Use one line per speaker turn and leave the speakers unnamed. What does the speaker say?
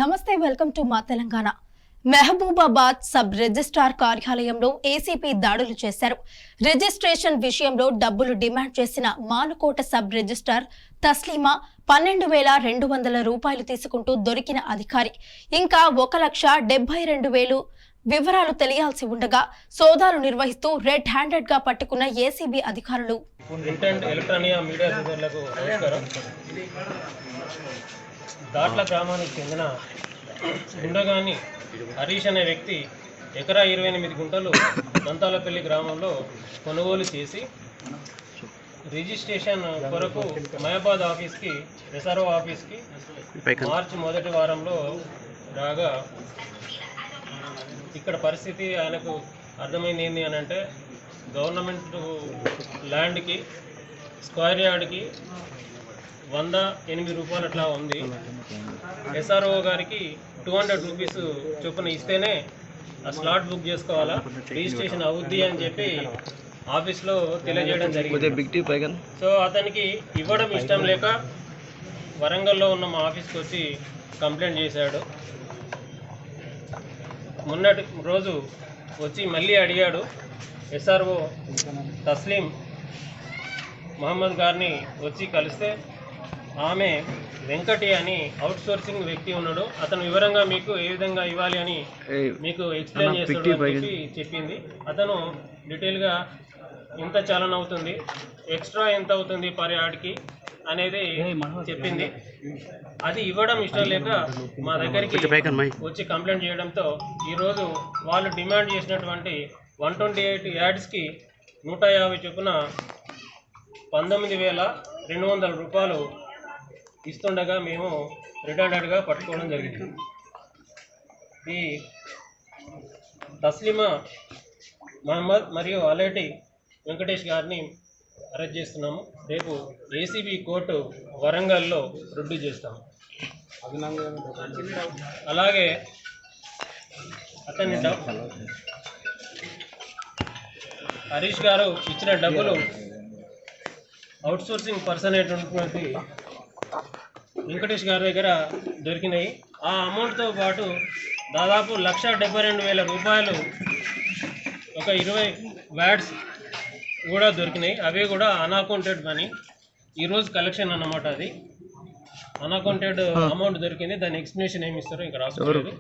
నమస్తే welcome to మా Telangana. Mahabubabad sub registrar కార్యాలయంలో ఏసీపీ దాడులు చేశారు. రిజిస్ట్రేషన్ విషయంలో డబ్బులు డిమాండ్ చేసిన మానుకోట సబ్ రిజిస్ట్రార్ తస్లీమా 12,200 రూపాయలు తీసుకుంటూ దొరికిన అధికారి ఇంకా 1,72,000 వివరాలు తెలియాల్సి ఉండగా సోదాలు నిర్వహిస్తూ రెడ్ హ్యాండెడ్ గా పట్టుకున్న ఏసీబీ అధికారులు.
దాట్ల గ్రామానికి చెందిన గుండగాని హరీష్ అనే వ్యక్తి ఎకరా 28 గుంటలు దంతాలపల్లి గ్రామంలో కొనుగోలు చేసి రిజిస్ట్రేషన్ కొరకు మహబాద్ ఆఫీస్కి ఎస్ఆర్ఓ ఆఫీస్కి మార్చి మొదటి వారంలో రాగా ఇక్కడ పరిస్థితి ఆయనకు అర్థమైంది ఏంటి అని అంటే గవర్నమెంట్ ల్యాండ్కి స్క్వేర్ యార్డ్కి 108 రూపాయలు అట్లా ఉంది. ఎస్ఆర్ఓ గారికి 200 రూపీస్ చొప్పున ఇస్తేనే ఆ స్లాట్ బుక్ చేసుకోవాలా, రిజిస్ట్రేషన్ అవుద్ది అని చెప్పి ఆఫీస్లో తెలియజేయడం జరిగింది. సో అతనికి ఇవ్వడం ఇష్టం లేక వరంగల్లో ఉన్న మా ఆఫీస్కి వచ్చి కంప్లైంట్ చేశాడు. మొన్నటి రోజు వచ్చి మళ్ళీ అడిగాడు. ఎస్ఆర్ఓ తస్లీం మహమ్మద్ గారిని వచ్చి కలిస్తే ఆమె వెంకటి అని అవుట్ సోర్సింగ్ వ్యక్తి ఉన్నాడు, అతను వివరంగా మీకు ఏ విధంగా ఇవ్వాలి అని మీకు ఎక్స్ప్లెయిన్ చేస్తాడు అని చెప్పి చెప్పింది. అతను డీటెయిల్గా ఎంత చలన అవుతుంది, ఎక్స్ట్రా ఎంత అవుతుంది పర్ యార్డ్కి అనేది చెప్పింది. అది ఇవ్వడం ఇష్టం లేక మా దగ్గరికి వచ్చి కంప్లైంట్ చేయడంతో ఈరోజు వాళ్ళు డిమాండ్ చేసినటువంటి 128 యార్డ్స్కి 150 చొప్పున 19,200 రూపాయలు ఇస్తుండగా మేము రిటర్న్గా పట్టుకోవడం జరిగింది. ఈ తస్లీమా మహమ్మద్ మరియు అలేటి వెంకటేష్ గారిని అరెస్ట్ చేస్తున్నాము. రేపు ఏసీబీ కోర్టు వరంగల్లో రుడ్డు చేస్తాము. అలాగే అతని హరీష్ గారు ఇచ్చిన డబ్బులు అవుట్సోర్సింగ్ పర్సన్ అయినటువంటి వెంకటేష్ గారి దగ్గర దొరికినాయి. ఆ అమౌంట్తో పాటు దాదాపు 1,72,000 రూపాయలు ఒక 20 వ్యాట్స్ కూడా దొరికినాయి. అవి కూడా అన్అకౌంటెడ్ మనీ. ఈరోజు కలెక్షన్ అన్నమాట. అది అన్అకౌంటెడ్ అమౌంట్ దొరికింది. దాని ఎక్స్ప్లెనేషన్ ఏమి ఇస్తారో ఇంకా రాసుకోలేదు.